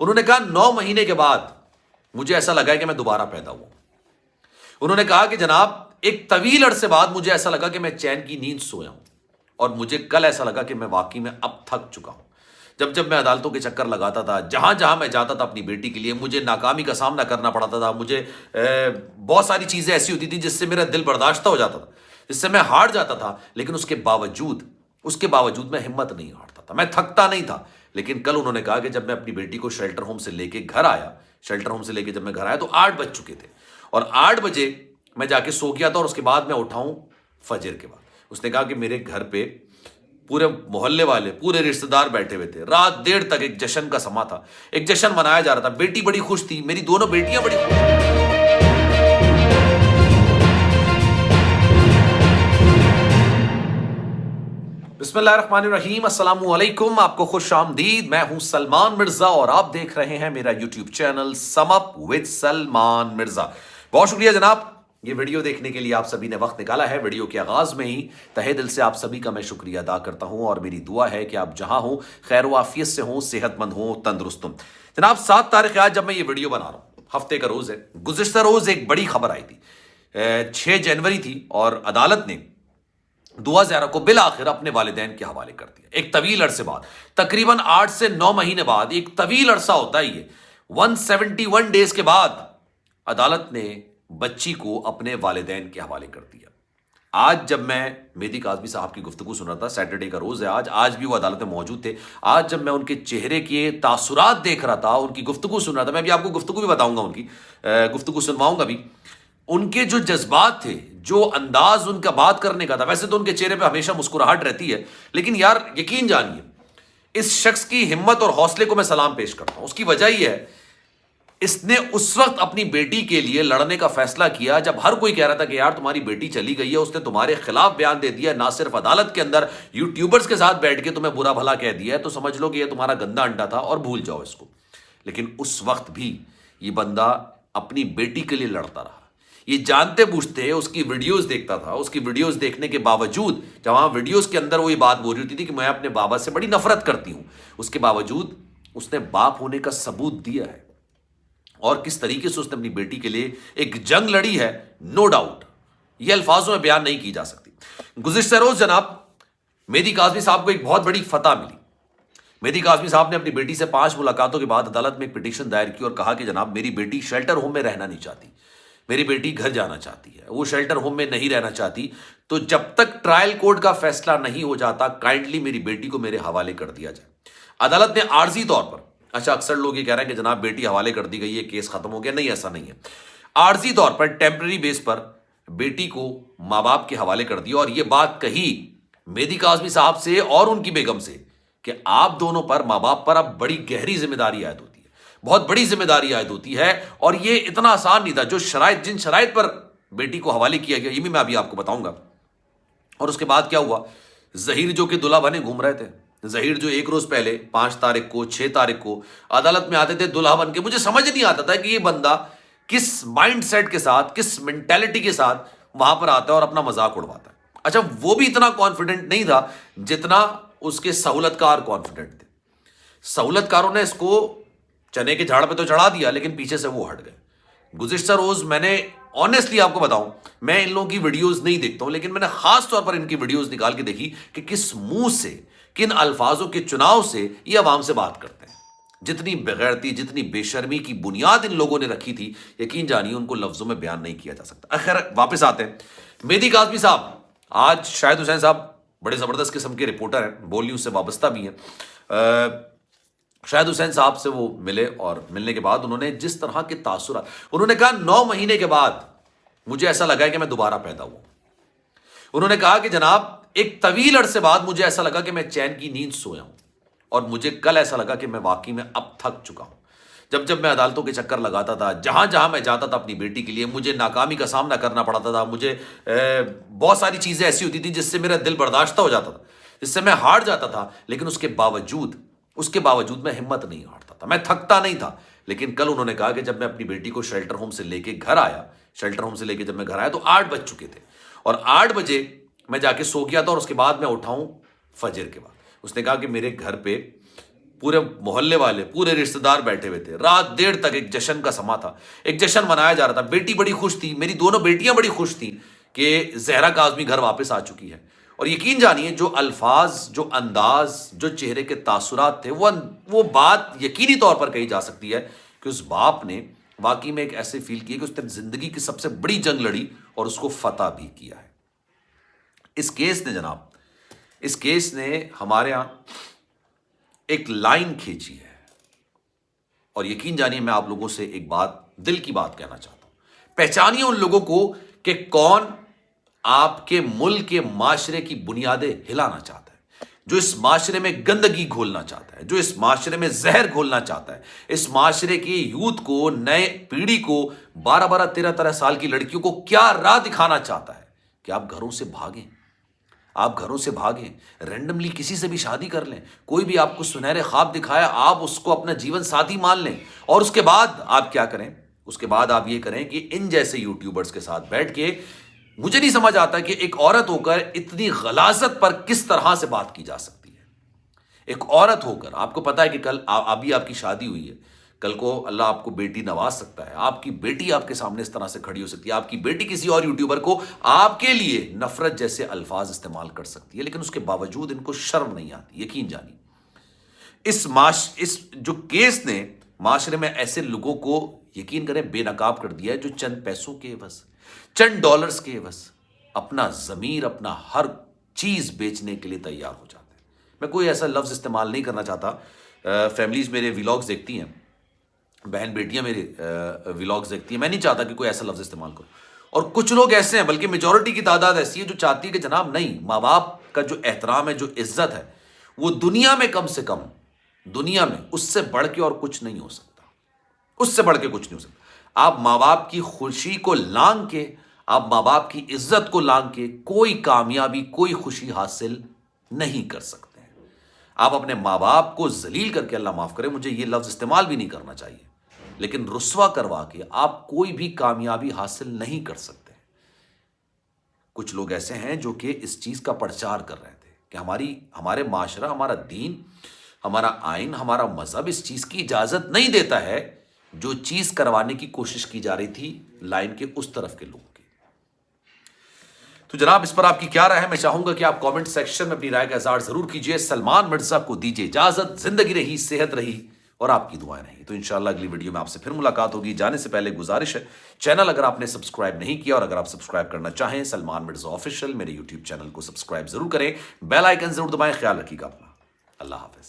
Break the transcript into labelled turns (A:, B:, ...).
A: انہوں نے کہا 9 مہینے کے بعد مجھے ایسا لگا ہے کہ میں دوبارہ پیدا ہوا. انہوں نے کہا کہ جناب ایک طویل عرصے بعد مجھے ایسا لگا کہ میں چین کی نیند سویا ہوں اور مجھے کل ایسا لگا کہ میں واقعی میں اب تھک چکا ہوں. جب میں عدالتوں کے چکر لگاتا تھا، جہاں میں جاتا تھا اپنی بیٹی کے لیے، مجھے ناکامی کا سامنا کرنا پڑتا تھا. مجھے بہت ساری چیزیں ایسی ہوتی تھیں جس سے میرا دل برداشتہ ہو جاتا تھا، جس سے میں ہار جاتا تھا. لیکن اس کے باوجود میں ہمت نہیں ہارتا تھا، میں تھکتا نہیں تھا. لیکن کل انہوں نے کہا کہ جب میں اپنی بیٹی کو شیلٹر ہوم سے لے کے گھر آیا جب میں گھر آیا تو 8 بج چکے تھے اور 8 بجے میں جا کے سو گیا تھا اور اس کے بعد میں اٹھاؤں فجر کے بعد. اس نے کہا کہ میرے گھر پہ پورے محلے والے، پورے رشتہ دار بیٹھے ہوئے تھے. رات دیر تک ایک جشن کا سما تھا، ایک جشن منایا جا رہا تھا. بیٹی بڑی خوش تھی، میری دونوں بیٹیاں بڑی خوش تھیں. بسم اللہ الرحمن الرحیم. السلام علیکم، آپ کو خوش آمدید. میں ہوں سلمان مرزا اور آپ دیکھ رہے ہیں میرا YouTube channel some up with Salman Mirza. بہت شکریہ جناب، یہ ویڈیو دیکھنے کے لیے آپ سبھی نے وقت نکالا ہے. ویڈیو کے آغاز میں ہی تہہ دل سے آپ سبھی کا میں شکریہ ادا کرتا ہوں اور میری دعا ہے کہ آپ جہاں ہوں خیر و عافیت سے ہوں، صحت مند ہوں، تندرست ہوں. جناب 7 تاریخ آج جب میں یہ ویڈیو بنا رہا ہوں، ہفتے کا روز ہے. گزشتہ روز ایک بڑی خبر آئی تھی، 6 جنوری تھی اور عدالت نے دعا زہرا کو بالآخر اپنے والدین کے حوالے کر دیا. ایک طویل عرصے بعد، تقریباً 8 سے 9 مہینے بعد، ایک طویل عرصہ ہوتا ہے یہ، 171 ڈیز کے بعد عدالت نے بچی کو اپنے والدین کے حوالے کر دیا. آج جب میں مہدی کاظمی صاحب کی گفتگو سن رہا تھا، سیٹرڈے کا روز ہے آج بھی وہ عدالت میں موجود تھے. آج جب میں ان کے چہرے کے تاثرات دیکھ رہا تھا، ان کی گفتگو سن رہا تھا، میں بھی آپ کو گفتگو بھی بتاؤں گا، ان کی گفتگو سنواؤں گا بھی. ان کے جو جذبات تھے، جو انداز ان کا بات کرنے کا تھا، ویسے تو ان کے چہرے پہ ہمیشہ مسکراہٹ رہتی ہے، لیکن یار یقین جانیے اس شخص کی ہمت اور حوصلے کو میں سلام پیش کرتا ہوں. اس کی وجہ یہ ہے، اس نے اس وقت اپنی بیٹی کے لیے لڑنے کا فیصلہ کیا جب ہر کوئی کہہ رہا تھا کہ یار تمہاری بیٹی چلی گئی ہے. اس نے تمہارے خلاف بیان دے دیا، نہ صرف عدالت کے اندر، یوٹیوبرز کے ساتھ بیٹھ کے تمہیں برا بھلا کہہ دیا ہے، تو سمجھ لو کہ یہ تمہارا گندا انڈا تھا اور بھول جاؤ اس کو. لیکن اس وقت بھی یہ بندہ اپنی بیٹی کے لیے لڑتا رہا. یہ جانتے بوجھتے اس کی ویڈیوز دیکھتا تھا. اس کی ویڈیوز دیکھنے کے باوجود، جب وہاں ویڈیوز کے اندر وہ یہ بات بول رہی ہوتی تھی کہ میں اپنے بابا سے بڑی نفرت کرتی ہوں، اس کے باوجود اس نے باپ ہونے کا ثبوت دیا ہے. اور کس طریقے سے اس نے اپنی بیٹی کے لیے ایک جنگ لڑی ہے، نو ڈاؤٹ یہ الفاظوں میں بیان نہیں کی جا سکتی. گزشتہ روز جناب مہدی کاظمی صاحب کو ایک بہت بڑی فتح ملی. مہدی کاظمی صاحب نے اپنی بیٹی سے 5 ملاقاتوں کے بعد عدالت میں ایک پٹیشن دائر کی اور کہا کہ جناب میری بیٹی شیلٹر ہوم میں رہنا نہیں چاہتی، میری بیٹی گھر جانا چاہتی ہے، وہ شیلٹر ہوم میں نہیں رہنا چاہتی. تو جب تک ٹرائل کورٹ کا فیصلہ نہیں ہو جاتا، کائنڈلی میری بیٹی کو میرے حوالے کر دیا جائے. عدالت نے عارضی طور پر، اچھا اکثر لوگ یہ کہہ رہے ہیں کہ جناب بیٹی حوالے کر دی گئی ہے، کیس ختم ہو گیا. نہیں، ایسا نہیں ہے. عارضی طور پر ٹیمپرری بیس پر بیٹی کو ماں باپ کے حوالے کر دیا اور یہ بات کہی مہدی کاظمی صاحب سے اور ان کی بیگم سے کہ آپ دونوں پر، ماں باپ پر اب بڑی گہری ذمہ داری عائد ہوتی ہے، بہت بڑی ذمہ داری عائد ہوتی ہے. اور یہ اتنا آسان نہیں تھا. جو جن شرائط پر بیٹی کو حوالے کیا گیا، یہ بھی میں ابھی آپ کو بتاؤں گا. اور اس کے بعد کیا ہوا، ظہیر جو کہ دلہا بنے گھوم رہے تھے، ظہیر جو ایک روز پہلے 5 تاریخ کو 6 تاریخ کو عدالت میں آتے تھے دلہا بن کے. مجھے سمجھ نہیں آتا تھا کہ یہ بندہ کس مائنڈ سیٹ کے ساتھ، کس مینٹیلٹی کے ساتھ وہاں پر آتا ہے اور اپنا مذاق اڑواتا ہے. اچھا وہ بھی اتنا کانفیڈنٹ نہیں تھا جتنا اس کے سہولت کار کانفیڈنٹ تھے. سہولت کاروں نے اس کو چنے کے جھاڑ پہ تو چڑھا دیا، لیکن پیچھے سے وہ ہٹ گئے. گزشتہ روز میں نے آنیسٹلی آپ کو بتاؤں، میں ان لوگوں کی ویڈیوز نہیں دیکھتا ہوں، لیکن میں نے خاص طور پر ان کی ویڈیوز نکال کے دیکھی کہ کس منہ سے، کن الفاظوں کے چناؤ سے یہ عوام سے بات کرتے ہیں. جتنی بغیرتی، جتنی بے شرمی کی بنیاد ان لوگوں نے رکھی تھی، یقین جانیے ان کو لفظوں میں بیان نہیں کیا جا سکتا. خیر واپس آتے ہیں. مہدی کاظمی صاحب، آج شاہد حسین صاحب بڑے زبردست قسم کے رپورٹر ہیں، بول نیوز سے وابستہ بھی ہیں. شاہد حسین صاحب سے وہ ملے اور ملنے کے بعد انہوں نے جس طرح کے تاثرات، انہوں نے کہا 9 مہینے کے بعد مجھے ایسا لگا ہے کہ میں دوبارہ پیدا ہوا. انہوں نے کہا کہ جناب ایک طویل عرصے بعد مجھے ایسا لگا کہ میں چین کی نیند سویا ہوں اور مجھے کل ایسا لگا کہ میں واقعی میں اب تھک چکا ہوں. جب میں عدالتوں کے چکر لگاتا تھا، جہاں میں جاتا تھا اپنی بیٹی کے لیے، مجھے ناکامی کا سامنا کرنا پڑتا تھا. مجھے بہت ساری چیزیں ایسی ہوتی تھیں جس سے میرا دل برداشتہ ہو جاتا تھا، جس سے میں ہار جاتا تھا. لیکن اس کے باوجود میں ہمت نہیں ہارتا تھا، میں تھکتا نہیں تھا. لیکن کل انہوں نے کہا کہ جب میں اپنی بیٹی کو شیلٹر ہوم سے لے کے گھر آیا جب میں گھر آیا تو 8 بج چکے تھے اور 8 بجے میں جا کے سو گیا تھا اور اس کے بعد میں اٹھاؤں فجر کے بعد. اس نے کہا کہ میرے گھر پہ پورے محلے والے پورے رشتہ دار بیٹھے ہوئے تھے, رات دیر تک ایک جشن کا سما تھا, ایک جشن منایا جا رہا تھا. بیٹی بڑی خوش تھی, میری دونوں بیٹیاں بڑی خوش تھیں کہ زہرا کاظمی گھر واپس آ چکی ہے. اور یقین جانیے جو الفاظ, جو انداز, جو چہرے کے تاثرات تھے, وہ بات یقینی طور پر کہی جا سکتی ہے کہ اس باپ نے واقعی میں ایک ایسے فیل کیا کہ اس نے زندگی کی سب سے بڑی جنگ لڑی اور اس کو فتح بھی کیا ہے. اس کیس نے جناب, اس کیس نے ہمارے ہاں ایک لائن کھینچی ہے, اور یقین جانیے میں آپ لوگوں سے ایک بات, دل کی بات کہنا چاہتا ہوں. پہچانیے ان لوگوں کو کہ کون آپ کے ملک کے معاشرے کی بنیادیں ہلانا چاہتا ہے, جو اس معاشرے میں گندگی گھولنا چاہتا ہے, جو اس معاشرے میں زہر گھولنا چاہتا ہے, اس معاشرے کی یوتھ کو, نئے پیڑھی کو, 12 13 سال کی لڑکیوں کو کیا راہ دکھانا چاہتا ہے کہ آپ گھروں سے بھاگیں, آپ گھروں سے بھاگیں, رینڈملی کسی سے بھی شادی کر لیں, کوئی بھی آپ کو سنہرے خواب دکھایا آپ اس کو اپنا جیون ساتھی مان لیں, اور اس کے بعد آپ کیا کریں, اس کے بعد آپ یہ کریں کہ ان جیسے یوٹیوبرز کے ساتھ بیٹھ کے, مجھے نہیں سمجھ آتا کہ ایک عورت ہو کر اتنی غلاظت پر کس طرح سے بات کی جا سکتی ہے. ایک عورت ہو کر, آپ کو پتا ہے کہ کل ابھی آپ کی شادی ہوئی ہے, کل کو اللہ آپ کو بیٹی نواز سکتا ہے, آپ کی بیٹی آپ کے سامنے اس طرح سے کھڑی ہو سکتی ہے, آپ کی بیٹی کسی اور یوٹیوبر کو آپ کے لیے نفرت جیسے الفاظ استعمال کر سکتی ہے, لیکن اس کے باوجود ان کو شرم نہیں آتی. یقین جانی اس جو کیس نے معاشرے میں ایسے لوگوں کو یقین کریں بے نقاب کر دیا ہے, جو چند پیسوں کے عوض, چند ڈالرز کے عوض اپنا ضمیر, اپنا ہر چیز بیچنے کے لیے تیار ہو جاتے ہیں. میں کوئی ایسا لفظ استعمال نہیں کرنا چاہتا. فیملیز میرے ولاگز دیکھتی ہیں, بہن بیٹیاں میرے ولاگز دیکھتی ہیں, میں نہیں چاہتا کہ کوئی ایسا لفظ استعمال کرو. اور کچھ لوگ ایسے ہیں, بلکہ میجورٹی کی تعداد ایسی ہے جو چاہتی ہے کہ جناب نہیں, ماں باپ کا جو احترام ہے, جو عزت ہے, وہ دنیا میں کم سے کم, دنیا میں اس سے بڑھ کے اور کچھ نہیں ہو سکتا, اس سے بڑھ کے کچھ نہیں ہو سکتا. آپ ماں باپ کی خوشی کو لانگ کے, آپ ماں باپ کی عزت کو لانگ کے کوئی کامیابی, کوئی خوشی حاصل نہیں کر سکتے ہیں. آپ اپنے ماں باپ کو ذلیل کر کے, اللہ معاف کرے مجھے یہ لفظ استعمال بھی نہیں کرنا چاہیے, لیکن رسوا کروا کے آپ کوئی بھی کامیابی حاصل نہیں کر سکتے. کچھ لوگ ایسے ہیں جو کہ اس چیز کا پرچار کر رہے تھے کہ ہمارے معاشرہ, ہمارا دین, ہمارا آئین, ہمارا مذہب اس چیز کی اجازت نہیں دیتا ہے, جو چیز کروانے کی کوشش کی جا رہی تھی لائن کے اس طرف کے لوگوں کی. تو جناب اس پر آپ کی کیا رائے ہے؟ میں چاہوں گا کہ آپ کامنٹ سیکشن میں اپنی رائے کا اظہار ضرور کیجئے. سلمان مرزا کو دیجیے اجازت, زندگی رہی, صحت رہی اور آپ کی دعائیں رہیں. تو انشاءاللہ اگلی ویڈیو میں آپ سے پھر ملاقات ہوگی. جانے سے پہلے گزارش ہے, چینل اگر آپ نے سبسکرائب نہیں کیا, اور اگر آپ سبسکرائب کرنا چاہیں سلمان مرزا آفیشیل میرے یوٹیوب چینل کو سبسکرائب ضرور کریں, بیل آئیکن ضرور دبائیں. خیال رکھیے گا اپنا. اللہ حافظ.